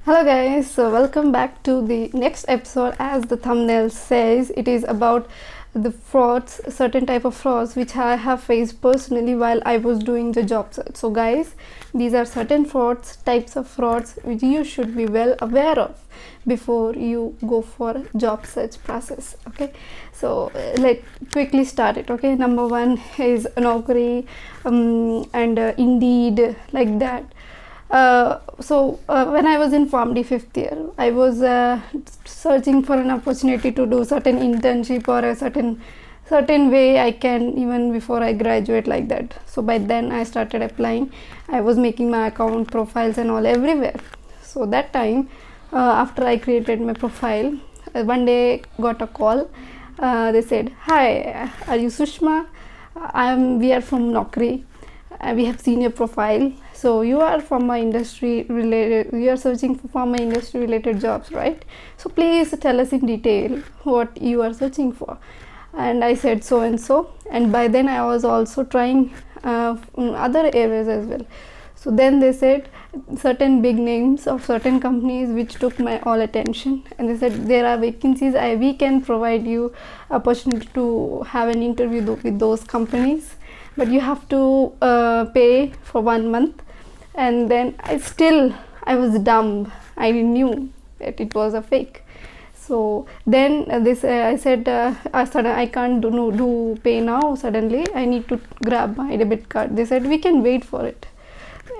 Hello guys, so welcome back to the next episode. As the thumbnail says, it is about the frauds, certain type of frauds which I have faced personally while I was doing the job search. So guys, these are certain frauds, types of frauds which you should be well aware of before you go for job search process. Okay, so let's quickly start it. Okay, number one is Naukri and Indeed, like that. When I was in PharmD 5th year, I was searching for an opportunity to do certain internship or a certain way I can, even before I graduate, like that. So by then I started applying. I was making my account profiles and all everywhere. So that time, after I created my profile, one day got a call. They said, "Hi, are you Sushma? We are from Naukri. We have seen your profile. So you are pharma industry related, you are searching for pharma industry related jobs, right? So please tell us in detail what you are searching for." And I said so and so, and by then I was also trying other areas as well. So then they said certain big names of certain companies which took my all attention, and they said there are vacancies, we can provide you opportunity to have an interview with those companies, but you have to pay for 1 month. And then I was dumb. I knew that it was a fake. So then I said I can't do pay now. Suddenly I need to grab my debit card. They said we can wait for it,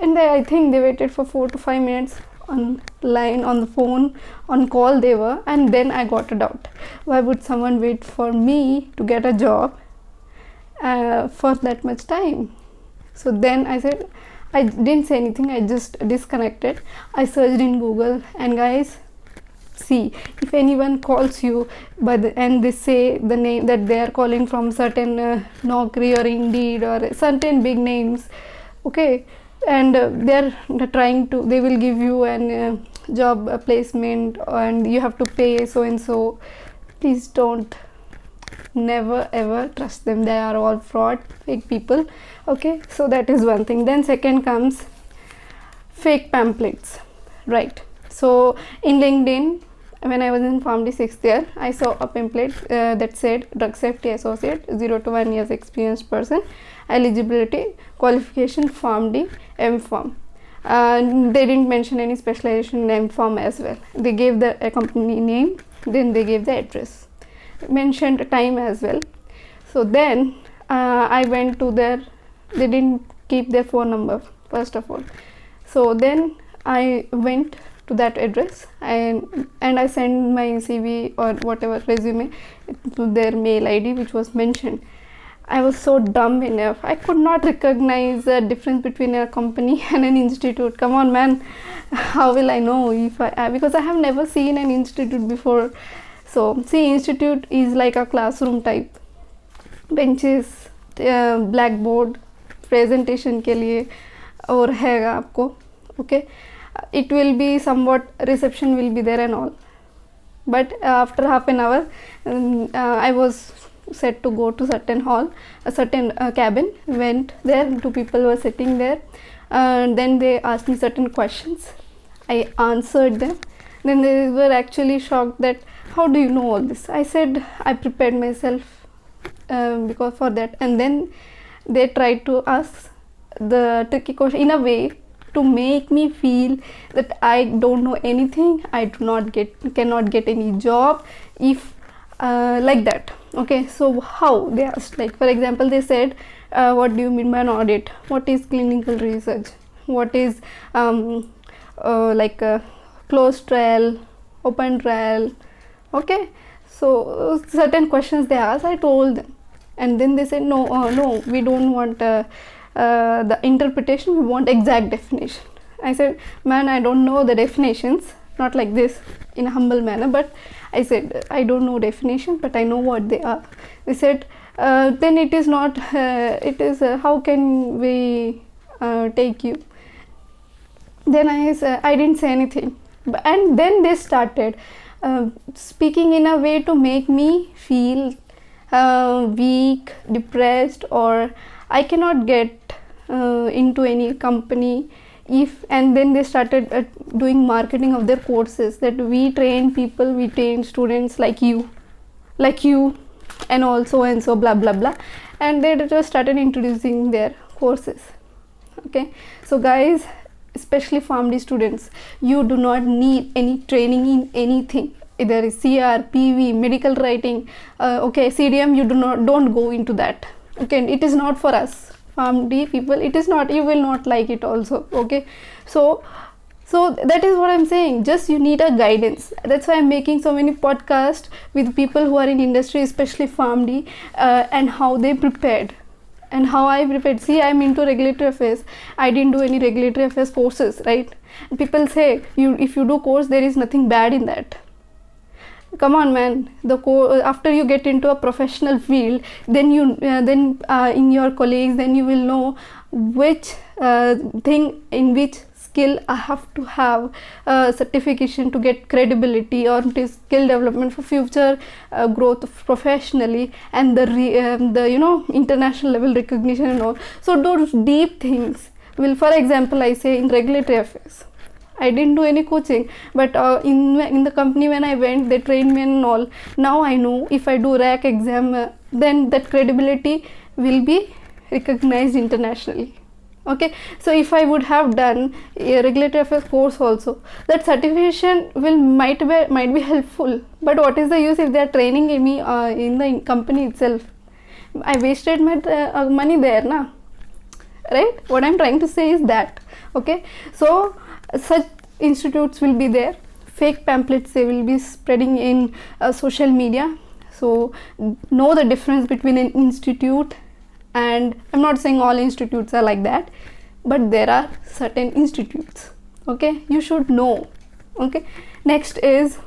and I think they waited for 4 to 5 minutes on line, on the phone, on call they were. And then I got a doubt, why would someone wait for me to get a job for that much time? So then I said, I didn't say anything, I just disconnected. I searched in Google, and guys, see, if anyone calls you and they say the name that they are calling from certain Naukri or Indeed or certain big names, okay, and they will give you an job placement and you have to pay so and so, please don't, never ever trust them. They are all fraud, fake people. Okay, so that is one thing. Then second comes fake pamphlets, right? So in LinkedIn, when I was in PharmD 6th year, I saw a pamphlet that said drug safety associate, 0 to 1 years experienced person, eligibility, qualification, PharmD, M.Pharm. They didn't mention any specialization in M.Pharm as well. They gave the company name, then they gave the address, mentioned time as well. So then I went to their, they didn't keep their phone number first of all. So then I went to that address and I sent my CV or whatever resume to their mail ID which was mentioned. I was so dumb enough, I could not recognize the difference between a company and an institute. Come on man, how will I know if because I have never seen an institute before. So see, institute is like a classroom type, benches, blackboard, presentation के लिए और हैगा आपको, okay. It will be somewhat, reception will be there and all, but after half an hour I was set to go to certain hall, a certain cabin. Went there, 2 people were sitting there, then they asked me certain questions. I answered them. Then they were actually shocked that how do you know all this? I said I prepared myself because for that. And then they tried to ask the tricky question in a way to make me feel that I don't know anything, I cannot get any job if like that. Okay, so how they asked, like for example they said what do you mean by an audit, what is clinical research, what is closed trial, open trial. Okay, so certain questions they asked, I told them, and then they said no, we don't want the interpretation, we want exact definition. I said, man, I don't know the definitions, not like this, in a humble manner, but I said I don't know definition, but I know what they are. They said then it is not it is how can we take you? Then I didn't say anything, and then they started speaking in a way to make me feel weak, depressed, or I cannot get into any company And then they started doing marketing of their courses, that we train people, we train students like you, and also and so blah blah blah, and they just started introducing their courses. Okay, so guys, especially PharmD students, you do not need any training in anything, either CR, PV, medical writing, okay, CDM, you don't go into that. Okay, it is not for us PharmD people, it is not, you will not like it also. Okay, so that is what I'm saying, just you need a guidance. That's why I'm making so many podcasts with people who are in industry, especially PharmD, and how they prepared and how I prepared. See, I'm into regulatory affairs, I didn't do any regulatory affairs courses, right? And people say, if you do course, there is nothing bad in that. Come on, man. After you get into a professional field, then in your colleagues, then you will know which thing, in which skill I have to have certification to get credibility, or skill development for future growth professionally, and the international level recognition and all. So those deep things will, for example, I say in regulatory affairs, I didn't do any coaching, but in the company when I went, they trained me and all. Now I know if I do RAC exam, then that credibility will be recognized internationally. Okay, so if I would have done a regulatory affairs course also, that certification might be helpful, but what is the use if they are training me in the company itself? I wasted my money there, na? Right? What I'm trying to say is that. Okay, so such institutes will be there, fake pamphlets they will be spreading in social media. So know the difference between an institute, and I'm not saying all institutes are like that, but there are certain institutes. Okay, you should know. Okay, next is,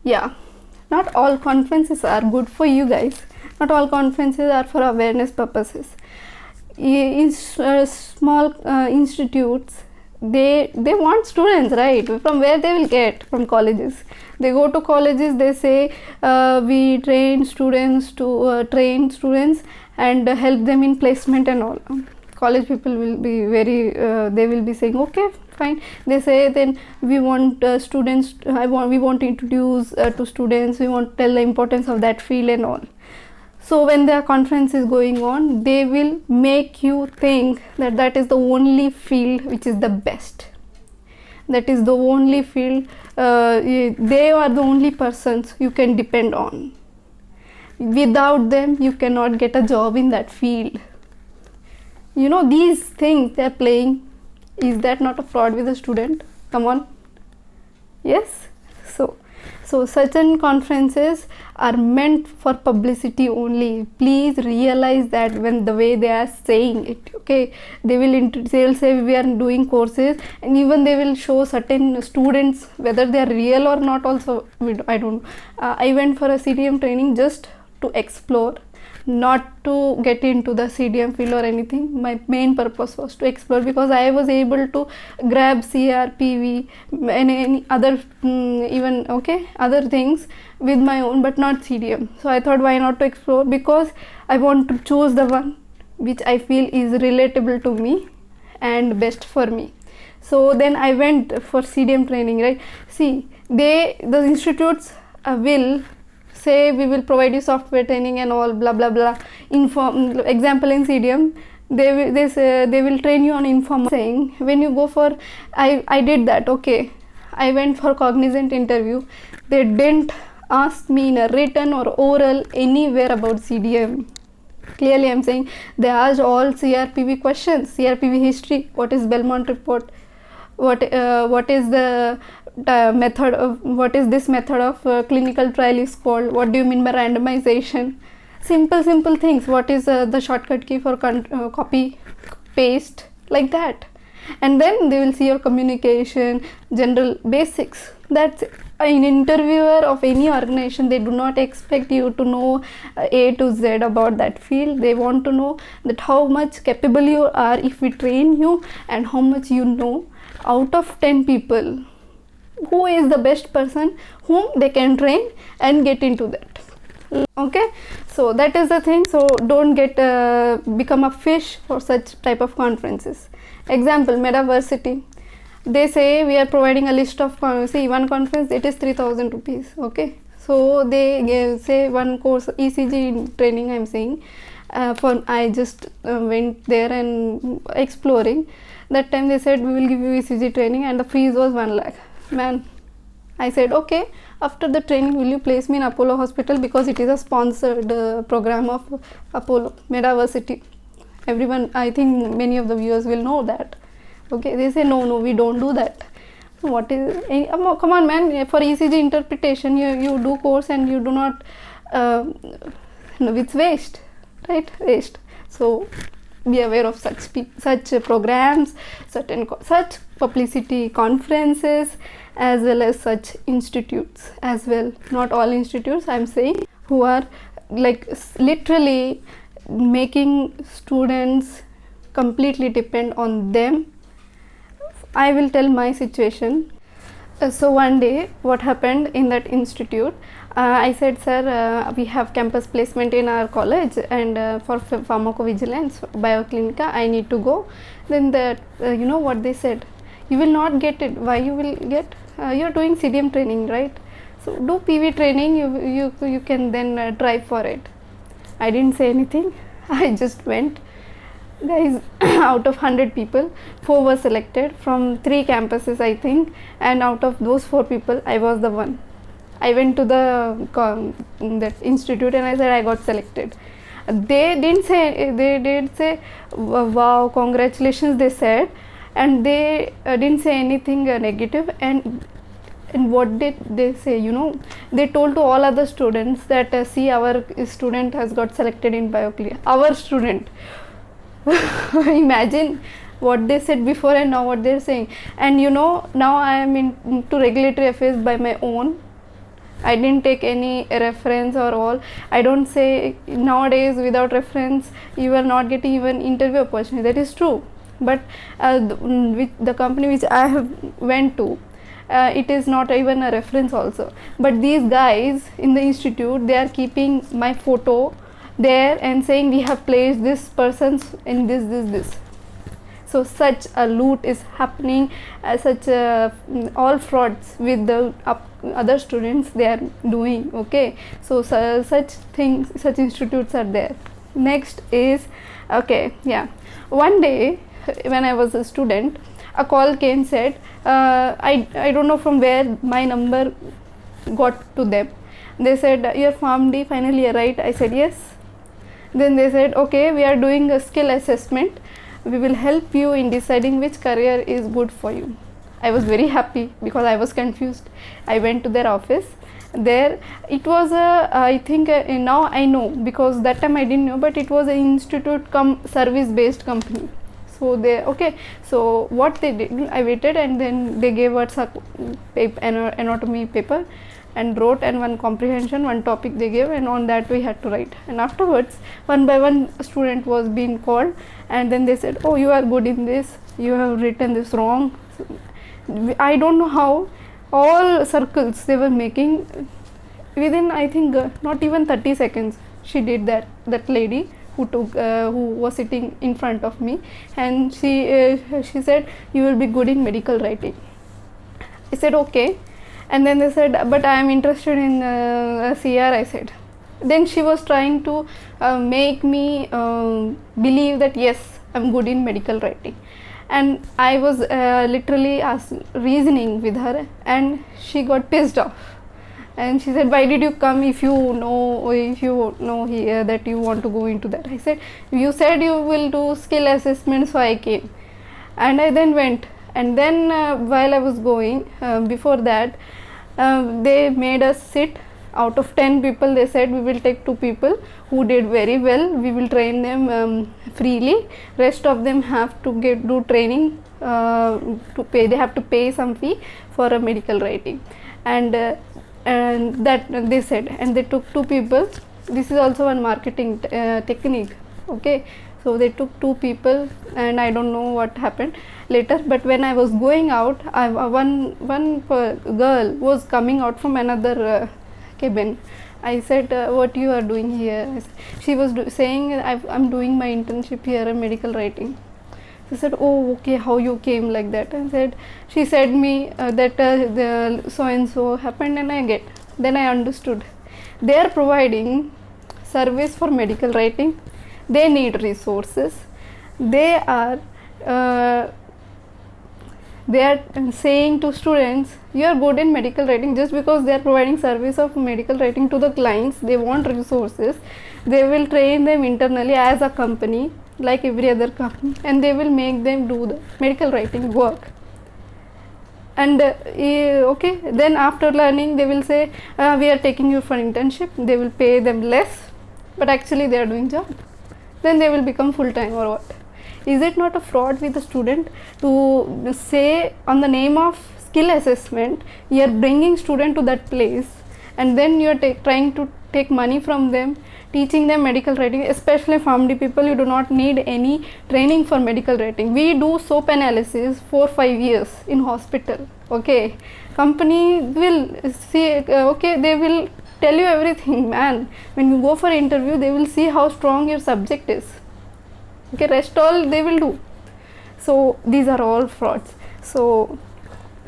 not all conferences are good for you guys, not all conferences are for awareness purposes. In small institutes, they want students, right? From where they will get? From colleges. They go to colleges, they say we train students and help them in placement and all. College people will be they will be saying, okay, fine. They say, then we want students, we want to introduce to students, we want to tell the importance of that field and all. So when their conference is going on, they will make you think that is the only field which is the best. That is the only field, they are the only persons you can depend on. Without them, you cannot get a job in that field. These things they are playing. Is that not a fraud with a student? Come on. Yes? So certain conferences are meant for publicity only. Please realize that when the way they are saying it. Okay, they will say we are doing courses, and even they will show certain students, whether they are real or not also, I don't know. I went for a CDM training just to explore, not to get into the CDM field or anything. My main purpose was to explore, because I was able to grab CR, PV and any other other things with my own, but not CDM. So I thought, why not to explore, because I want to choose the one which I feel is relatable to me and best for me. So then I went for CDM training, right? See, the institutes will say, we will provide you software training and all blah blah blah. Example, in CDM, they will train you on informal. Saying, when you go for, I did that. Okay, I went for Cognizant interview. They didn't ask me in a written or oral anywhere about CDM. Clearly I'm saying, they asked all CRPV questions, CRPV history, what is Belmont report, what is the method of, what is this method of clinical trial is called, what do you mean by randomization, simple things, what is the shortcut key for copy paste, like that. And then they will see your communication, general basics. That's an interviewer of any organization. They do not expect you to know A to Z about that field. They want to know that how much capable you are if we train you, and how much you know. Out of 10 people, who is the best person whom they can train and get into that? Okay, so that is the thing. So don't get become a fish for such type of conferences. Example, Metaversity, they say we are providing a list of see one conference, it is 3,000 rupees. Okay, so they say one course ECG training, I'm saying, for I just went there and exploring. That time they said we will give you ECG training and the fees was 1 lakh. Man, I said okay, after the training will you place me in Apollo Hospital, because it is a sponsored program of Apollo Metaversity. Everyone, I think many of the viewers will know that. Okay, they say no, we don't do that. What is come on man, for ECG interpretation you do course and you do not no, it's waste, right? Waste. So be aware of such programs, such publicity conferences, as well as such institutes as well. Not all institutes, I'm saying, who are like literally making students completely depend on them. I will tell my situation. So one day what happened in that institute, I said, sir, we have campus placement in our college, and for pharmacovigilance bioclinica I need to go. Then that you know what they said, you will not get it. Why you will get? You are doing CDM training, right? So do PV training, you can then try for it. I didn't say anything. I just went. Guys, out of 100 people, 4 were selected from 3 campuses, I think, and out of those 4 people, I was the one. I went to that institute and I said I got selected. They didn't say, they did say, wow, congratulations, they said, and they didn't say anything negative. And what did they say? You know, they told to all other students that see, our student has got selected in bioclinia. Our student. Imagine what they said before and now what they're saying. And you know, now I am into regulatory affairs by my own. I didn't take any reference or all. I don't say nowadays without reference you are not getting even interview opportunity. That is true. But with the company which I have went to, it is not even a reference also. But these guys in the institute, they are keeping my photo there and saying we have placed this persons in this. So such a loot is happening, such all frauds with the other students they are doing. Okay, so such things, such institutes are there. Next is, okay, yeah, one day when I was a student, a call came, said I don't know from where my number got to them. They said, you're Pharm D final year, right? I said yes. Then they said, okay, we are doing a skill assessment, we will help you in deciding which career is good for you. I was very happy because I was confused. I went to their office. There it was a, I think now I know, because that time I didn't know, but it was an institute service based company. So they, okay, so what they did, I waited and then they gave us a anatomy paper and wrote, and one comprehension, one topic they gave, and on that we had to write. And afterwards one by one student was being called, and then they said, oh, you are good in this, you have written this wrong. I don't know how, all circles they were making within, I think not even 30 seconds she did that lady who was sitting in front of me, and she said, you will be good in medical writing. I said okay. And then they said, but I am interested in CR, I said. Then she was trying to make me believe that yes, I am good in medical writing. And I was literally reasoning with her, and she got pissed off. And she said, why did you come if you know here that you want to go into that? I said, you said you will do skill assessment, so I came. And I then went. And then while I was going, before that, they made us sit. Out of 10 people, they said we will take 2 people who did very well, we will train them freely. Rest of them have to do training to pay, they have to pay some fee for a medical writing. And that they said, and they took 2 people. This is also one marketing technique. Okay, so they took 2 people, and I don't know what happened later. But when I was going out, one girl was coming out from another cabin, I said, what you are doing here? She was saying, I'm doing my internship here in medical writing. She said, oh, okay, how you came like that? I said, she said me that the so and so happened, and then I understood. They are providing service for medical writing. They need resources. They are saying to students, you are good in medical writing. Just because they are providing service of medical writing to the clients, they want resources. They will train them internally as a company, like every other company, and they will make them do the medical writing work. And okay, then after learning they will say, we are taking you for internship. They will pay them less, but actually they are doing job. Then they will become full-time or what? Is it not a fraud with the student to say on the name of skill assessment, you are bringing student to that place, and then you are trying to take money from them, teaching them medical writing? Especially pharmacy people, you do not need any training for medical writing. We do soap analysis 4-5 years in hospital. Okay, company will see, okay, they will tell you everything, man. When you go for interview, they will see how strong your subject is. Okay, rest all they will do. So these are all frauds. So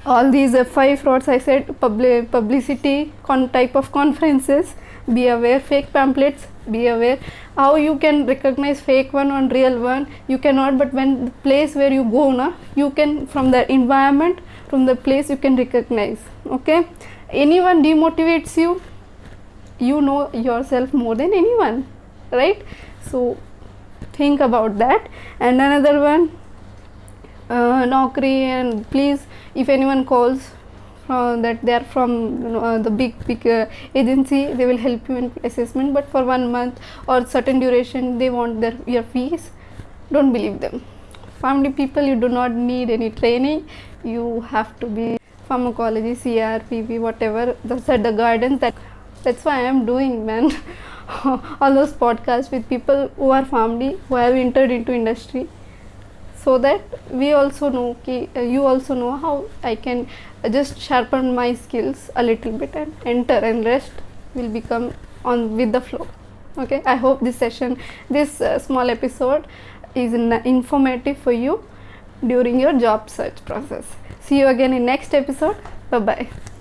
all these 5 frauds I said: publicity, type of conferences, be aware, fake pamphlets, be aware. How you can recognize fake one and real one? You cannot, but when the place where you go na, you can, from the environment, from the place, you can recognize. Okay, anyone demotivates you, you know yourself more than anyone, right? So think about that. And another one, Naukri, and please, if anyone calls that they are from the big agency, they will help you in assessment, but for 1 month or certain duration they want your fees. Don't believe them. Family people, you do not need any training. You have to be pharmacology, CRPP, whatever, that's the guidance. That's why I am doing, man, all those podcasts with people who are family, who have entered into industry, so that we also know, you also know how I can just sharpen my skills a little bit and enter, and rest will become on with the flow. Okay, I hope this session, this small episode is informative for you during your job search process. See you again in next episode. Bye bye.